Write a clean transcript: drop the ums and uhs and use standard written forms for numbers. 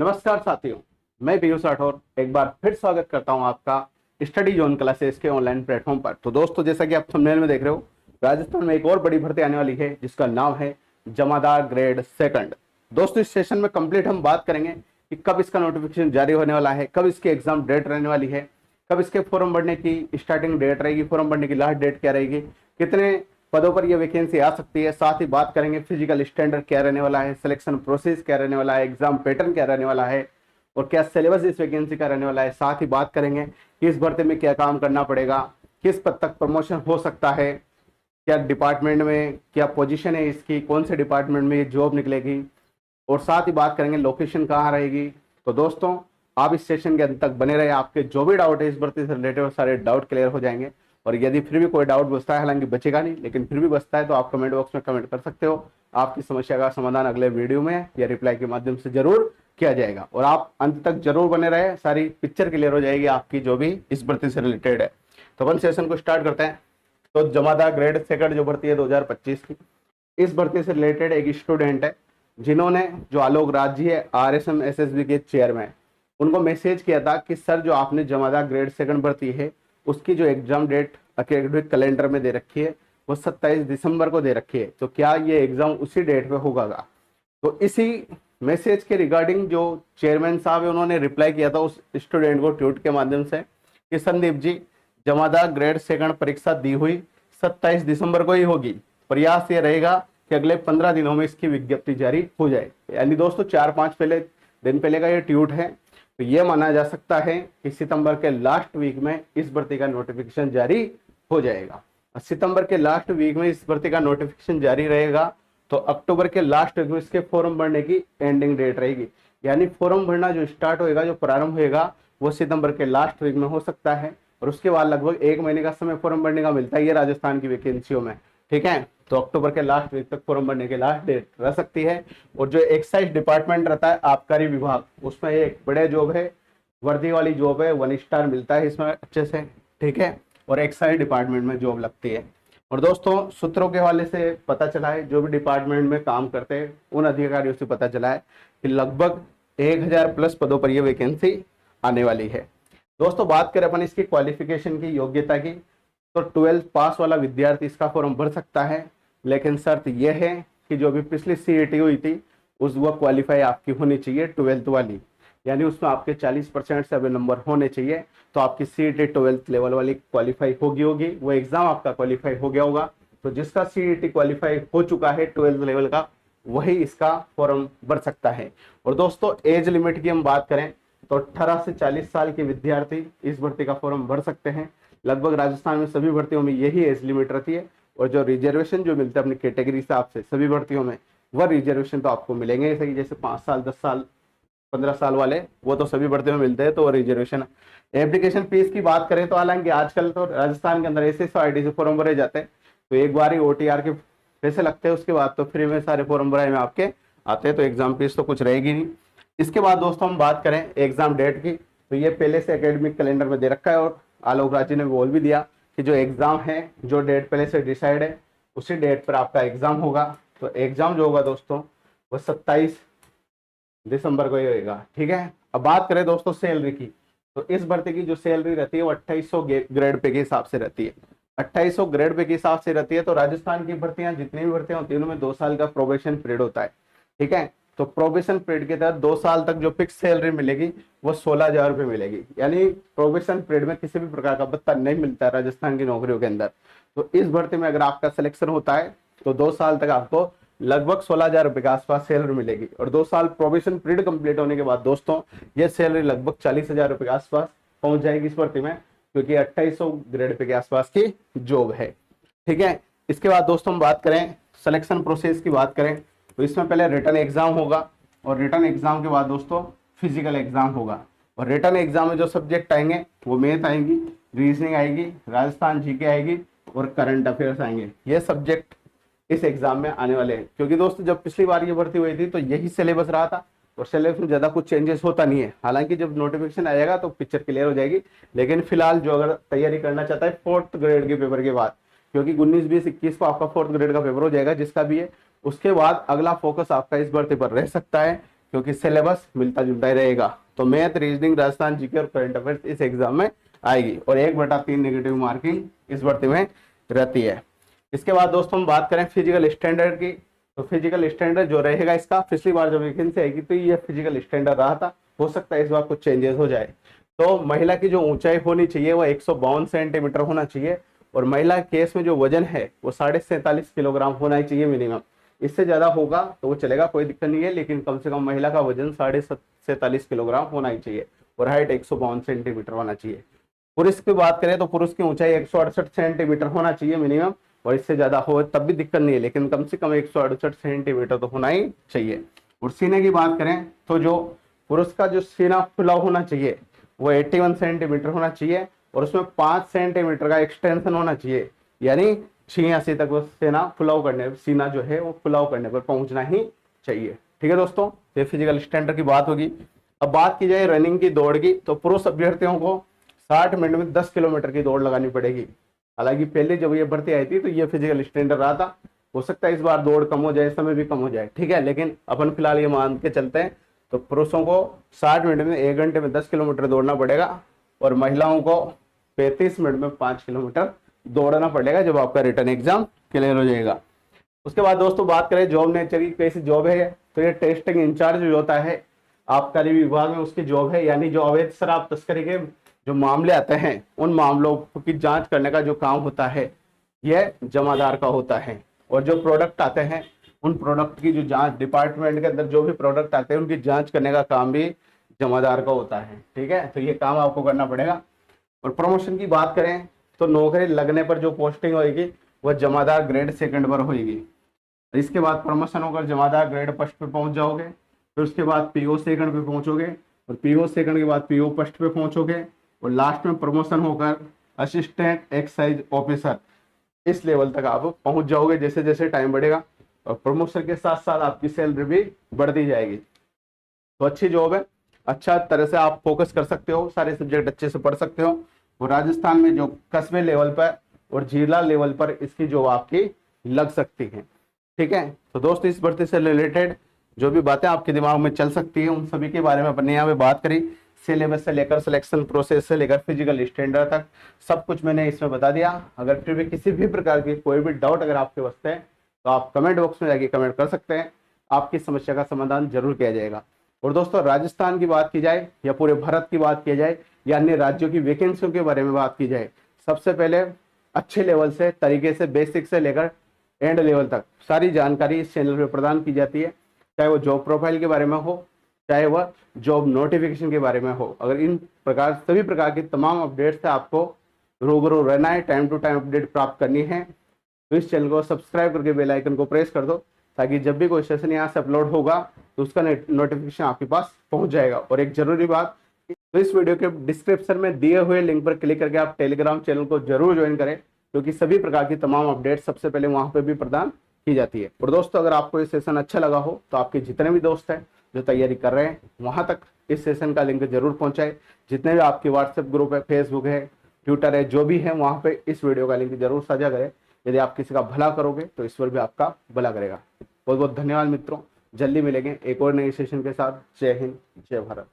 नमस्कार साथियों, मैं पीयूष राठौर एक बार फिर स्वागत करता हूं आपका स्टडी जोन क्लासेस के ऑनलाइन प्लेटफॉर्म पर। तो दोस्तों, जैसा कि आप थंबनेल में देख रहे हो, राजस्थान में एक और बड़ी भर्ती आने वाली है जिसका नाम है जमादार ग्रेड सेकंड। दोस्तों, इस सेशन में कंप्लीट हम बात करेंगे कि कब इसका नोटिफिकेशन जारी होने वाला है, कब इसकी एग्जाम डेट रहने वाली है, कब इसके फॉर्म भरने की स्टार्टिंग डेट रहेगी, फॉर्म भरने की लास्ट डेट क्या रहेगी, कितने पदों पर यह वैकेंसी आ सकती है। साथ ही बात करेंगे फिजिकल स्टैंडर्ड क्या रहने वाला है, सिलेक्शन प्रोसेस क्या रहने वाला है, एग्जाम पैटर्न क्या रहने वाला है और क्या सिलेबस इस वैकेंसी का रहने वाला है। साथ ही बात करेंगे कि इस भर्ती में क्या काम करना पड़ेगा, किस पद तक प्रमोशन हो सकता है, क्या डिपार्टमेंट में क्या पोजीशन है इसकी, कौन से डिपार्टमेंट में ये जॉब निकलेगी और साथ ही बात करेंगे लोकेशन कहाँ रहेगी। तो दोस्तों, आप इस सेशन के अंत तक बने रहे, आपके जो भी डाउट है इस भर्ती से रिलेटेड सारे डाउट क्लियर हो जाएंगे। और यदि फिर भी कोई डाउट बचता है, हालांकि बचेगा नहीं लेकिन फिर भी बचता है, तो आप कमेंट बॉक्स में कमेंट कर सकते हो। आपकी समस्या का समाधान अगले वीडियो में या रिप्लाई के माध्यम से जरूर किया जाएगा। और आप अंत तक जरूर बने रहे, सारी पिक्चर क्लियर हो जाएगी आपकी जो भी इस भर्ती से रिलेटेड है। तो अपन सेशन को स्टार्ट करते हैं। तो जमादार ग्रेड सेकंड जो भर्ती है 2025 की, इस भर्ती से रिलेटेड एक स्टूडेंट है जिन्होंने, जो आलोक राज जी है RSM SSB के चेयरमैन, उनको मैसेज किया था कि सर, जो आपने जमादार ग्रेड सेकंड भर्ती है उसकी जो एग्जाम डेट एकेडमिक कैलेंडर में दे रखी है वो 27 दिसंबर को दे रखी है, तो क्या ये एग्जाम उसी डेट पे होगा? तो इसी मैसेज के रिगार्डिंग जो चेयरमैन साहब है उन्होंने रिप्लाई किया था उस स्टूडेंट को ट्वीट के माध्यम से कि संदीप जी, जमादार ग्रेड सेकंड परीक्षा दी हुई 27 दिसंबर को ही होगी। प्रयास ये रहेगा कि अगले 15 दिनों में इसकी विज्ञप्ति जारी हो जाए। यानी दोस्तों 4-5 दिन पहले का ये ट्वीट है। तो ये माना जा सकता है कि सितंबर के लास्ट वीक में इस भर्ती का नोटिफिकेशन जारी हो जाएगा। सितंबर के लास्ट वीक में इस भर्ती का नोटिफिकेशन जारी रहेगा तो अक्टूबर के लास्ट वीक में इसके फॉर्म भरने की एंडिंग डेट रहेगी। यानी फॉर्म भरना जो स्टार्ट होएगा, जो प्रारंभ होएगा, वो सितंबर के लास्ट वीक में हो सकता है और उसके बाद लगभग 1 महीने का समय फॉर्म भरने का मिलता है ये राजस्थान की वैकेंसियों में। ठीक है, तो अक्टूबर के लास्ट वीक तक फॉर्म भरने की लास्ट डेट रह सकती है। और जो एक्साइज डिपार्टमेंट रहता है आबकारी विभाग, उसमें एक बड़े जॉब है, वर्दी वाली जॉब है, 1 स्टार मिलता है इसमें अच्छे से। ठीक है, और एक्साइज डिपार्टमेंट में जॉब लगती है। और दोस्तों, सूत्रों के हवाले से पता चला है, जो भी डिपार्टमेंट में काम करते हैं उन अधिकारियों से पता चला है कि लगभग 1000 प्लस पदों पर यह वैकेंसी आने वाली है। दोस्तों, बात करें अपन इसकी क्वालिफिकेशन की, योग्यता की, तो 12th पास वाला विद्यार्थी इसका फॉर्म भर सकता है, लेकिन शर्त यह है कि जो भी पिछली CET हुई थी उस वो क्वालिफाई आपकी होनी चाहिए 12th वाली, यानी उसमें आपके 40% से अभी नंबर होने चाहिए। तो आपकी CET 12th लेवल वाली क्वालिफाई होगी, वो एग्जाम आपका क्वालिफाई हो गया होगा। तो जिसका CET क्वालिफाई हो चुका है 12th लेवल का, वही इसका फॉर्म भर सकता है। और दोस्तों, एज लिमिट की हम बात करें तो 18 से 40 साल के विद्यार्थी इस भर्ती का फॉर्म भर सकते हैं। लगभग राजस्थान में सभी भर्तियों में यही एज लिमिट रहती है। और जो रिजर्वेशन जो मिलता है अपनी कैटेगरी हिसाब से सभी भर्तियों में, वह रिजर्वेशन तो आपको मिलेंगे, जैसे कि जैसे 5 साल 10 साल 15 साल वाले, वो तो सभी भर्तियों में मिलते हैं, तो रिजर्वेशन। एप्लीकेशन फीस की बात करें तो हालांकि आजकल तो राजस्थान के अंदर SSID से फॉर्म भरे जाते हैं, तो एक बार ही OTR के पैसे लगते हैं, उसके बाद तो फ्री में सारे फॉर्म भराए में आपके आते हैं, तो एग्जाम फीस तो कुछ रहेगी नहीं। इसके बाद दोस्तों हम बात करें एग्जाम डेट की, तो ये पहले से एकेडमिक कैलेंडर में दे रखा है और आलोक राज जी ने बोल भी दिया कि जो एग्जाम है, जो डेट पहले से डिसाइड है, उसी डेट पर आपका एग्जाम होगा। तो एग्जाम जो होगा दोस्तों वो 27 दिसंबर को ही होगा। ठीक है, अब बात करें दोस्तों सैलरी की, तो इस भर्ती की जो सैलरी रहती है वो 2800 ग्रेड पे के हिसाब से रहती है। 2800 ग्रेड पे के हिसाब से रहती है। तो राजस्थान की भर्तियां, जितनी भी भर्तियां होती है, उनमें 2 साल का प्रोबेशन पीरियड होता है। ठीक है, तो प्रोबेशन पीरियड के तहत 2 साल तक जो फिक्स सैलरी मिलेगी वो 16,000 रुपये मिलेगी। यानी प्रोबेशन पीरियड में किसी भी प्रकार का भत्ता नहीं मिलता है राजस्थान की नौकरियों के अंदर। तो इस भर्ती में अगर आपका सिलेक्शन होता है तो 2 साल तक आपको लगभग 16,000 रुपये के आसपास सैलरी मिलेगी। और 2 साल प्रोबेशन पीरियड कंप्लीट होने के बाद दोस्तों ये सैलरी लगभग 40,000 रुपये के आसपास पहुंच जाएगी इस भर्ती में, क्योंकि 2800 ग्रेड पे के आसपास की जॉब है। ठीक है, इसके बाद दोस्तों हम बात करें सिलेक्शन प्रोसेस की बात करें, तो इसमें पहले रिटन एग्जाम होगा और रिटन एग्जाम के बाद दोस्तों फिजिकल एग्जाम होगा। और रिटन एग्जाम में जो सब्जेक्ट आएंगे वो मैथ आएंगी, रीजनिंग आएगी, राजस्थान GK आएगी और करंट अफेयर्स आएंगे। ये सब्जेक्ट इस एग्जाम में आने वाले हैं, क्योंकि दोस्तों जब पिछली बार ये भर्ती हुई थी तो यही सिलेबस रहा था और सिलेबस में ज्यादा कुछ चेंजेस होता नहीं है। हालांकि जब नोटिफिकेशन आएगा तो पिक्चर क्लियर हो जाएगी, लेकिन फिलहाल जो अगर तैयारी करना चाहता है 4th ग्रेड के पेपर के बाद, क्योंकि 19, 20, 21 को आपका 4th ग्रेड का पेपर हो जाएगा जिसका भी है, उसके बाद अगला फोकस आपका इस भर्ती पर रह सकता है क्योंकि सिलेबस मिलता जुलता ही रहेगा। तो मैथ, रीजनिंग, राजस्थान जीके और करंट अफेयर्स इस एग्जाम में आएगी और 1/3 नेगेटिव मार्किंग इस भर्ती में रहती है। इसके बाद दोस्तों हम बात करें फिजिकल स्टैंडर्ड की, तो फिजिकल स्टैंडर्ड जो रहेगा इसका, पिछली बार जब वैकेंसी आएगी तो ये फिजिकल स्टैंडर्ड रहा था, हो सकता है इस बार कुछ चेंजेस हो जाए। तो महिला की जो ऊंचाई होनी चाहिए वो 152 सेंटीमीटर होना चाहिए और महिला केस में जो वजन है वो 47.5 किलोग्राम होना चाहिए मिनिमम। इससे ज्यादा होगा तो वो चलेगा, कोई दिक्कत नहीं है, लेकिन कम से कम महिला का वजन 47 किलोग्राम होना ही चाहिए और हाइट 152 सेंटीमीटर होना चाहिए। पुरुष की बात करें तो पुरुष की ऊंचाई 168 सेंटीमीटर होना चाहिए मिनिमम, और इससे ज्यादा हो तब भी दिक्कत नहीं है, लेकिन कम से कम 168 सेंटीमीटर तो होना ही चाहिए। और सीने की बात करें तो जो पुरुष का जो सीना फुला होना चाहिए वो 81 सेंटीमीटर होना चाहिए और उसमें 5 सेंटीमीटर का एक्सटेंशन होना चाहिए, यानी 86 तक वो सीना जो है वो फुलाव करने पर पहुंचना ही चाहिए। ठीक है दोस्तों, ये फिजिकल स्टैंडर्ड की बात होगी। अब बात की जाए रनिंग की, दौड़ की, तो पुरुष अभ्यर्थियों को 60 मिनट में 10 किलोमीटर की दौड़ लगानी पड़ेगी। हालांकि पहले जब ये भर्ती आई थी तो ये फिजिकल स्टैंडर्ड रहा था, हो सकता है इस बार दौड़ कम हो जाए, समय भी कम हो जाए, ठीक है, लेकिन अपन फिलहाल ये मान के चलते हैं। तो पुरुषों को 60 मिनट में 1 घंटे में 10 किलोमीटर दौड़ना पड़ेगा और महिलाओं को 35 मिनट में 5 किलोमीटर दौड़ना पड़ेगा जब आपका रिटर्न एग्जाम क्लियर हो जाएगा। उसके बाद दोस्तों बात करें जॉब नेचर की, कैसी जॉब है, तो ये टेस्टिंग इंचार्ज जो होता है आबकारी विभाग में उसकी जॉब है, यानी जो अवैध शराब तस्करी के जो मामले आते हैं उन मामलों की जांच करने का जो काम होता है यह जमादार का होता है। और जो प्रोडक्ट आते हैं उन प्रोडक्ट की जो जांच, डिपार्टमेंट के अंदर जो भी प्रोडक्ट आते हैं उनकी जांच करने का काम भी जमादार का होता है। ठीक है, तो ये काम आपको करना पड़ेगा। और प्रमोशन की बात करें तो नौकरी लगने पर जो पोस्टिंग होगी वह जमादार ग्रेड 2 पर होगी। इसके बाद प्रमोशन होकर जमादार ग्रेड 1 पे पहुंच जाओगे, फिर उसके बाद पीओ 2 पे पहुंचोगे और पीओ 2 के बाद पीओ 1 पे पहुंचोगे और लास्ट में प्रमोशन होकर असिस्टेंट एक्साइज ऑफिसर इस लेवल तक आप पहुंच जाओगे जैसे जैसे टाइम बढ़ेगा। और प्रमोशन के साथ साथ आपकी सैलरी भी बढ़ती जाएगी। तो अच्छी जॉब है, अच्छा तरह से आप फोकस कर सकते हो, सारे सब्जेक्ट अच्छे से पढ़ सकते हो। और राजस्थान में जो कस्बे लेवल पर और जिला लेवल पर इसकी जॉब आपकी लग सकती है। ठीक है, तो दोस्तों इस भर्ती से रिलेटेड जो भी बातें आपके दिमाग में चल सकती है उन सभी के बारे में अपने यहाँ पे बात करी। सिलेबस से लेकर सिलेक्शन प्रोसेस से लेकर फिजिकल स्टैंडर्ड तक सब कुछ मैंने इसमें बता दिया। अगर फिर भी किसी भी प्रकार की कोई भी डाउट अगर आपके बचते हैं तो आप कमेंट बॉक्स में जाके कमेंट कर सकते हैं, आपकी समस्या का समाधान जरूर किया जाएगा। और दोस्तों राजस्थान की बात की जाए या पूरे भारत की बात की जाए या अन्य राज्यों की वैकेंसियों के बारे में बात की जाए, सबसे पहले अच्छे लेवल से तरीके से बेसिक से लेकर एंड लेवल तक सारी जानकारी इस चैनल पर प्रदान की जाती है, चाहे वो जॉब प्रोफाइल के बारे में हो, चाहे वह जॉब नोटिफिकेशन के बारे में हो। अगर इन प्रकार सभी प्रकार की तमाम अपडेट्स से आपको रूबरू रहना है, टाइम टू टाइम अपडेट प्राप्त करनी है, तो इस चैनल को सब्सक्राइब करके बेल आइकन को प्रेस कर दो, ताकि जब भी कोई सेशन यहाँ से अपलोड होगा तो उसका नोटिफिकेशन आपके पास पहुंच जाएगा। और एक जरूरी बात, तो इस वीडियो के डिस्क्रिप्शन में दिए हुए लिंक पर क्लिक करके आप टेलीग्राम चैनल को जरूर ज्वाइन करें, क्योंकि सभी प्रकार की तमाम अपडेट सबसे पहले वहां पर भी प्रदान की जाती है। और दोस्तों अगर आपको ये सेशन अच्छा लगा हो तो आपके जितने भी दोस्त हैं जो तैयारी कर रहे हैं वहां तक इस सेशन का लिंक जरूर पहुंचाए। जितने भी आपके व्हाट्सएप ग्रुप है, फेसबुक है, ट्विटर है, जो भी है वहां पे इस वीडियो का लिंक जरूर साझा करें। यदि आप किसी का भला करोगे तो ईश्वर भी आपका भला करेगा। बहुत बहुत धन्यवाद मित्रों, जल्दी मिलेंगे एक और नए सेशन के साथ। जय हिंद, जय भारत।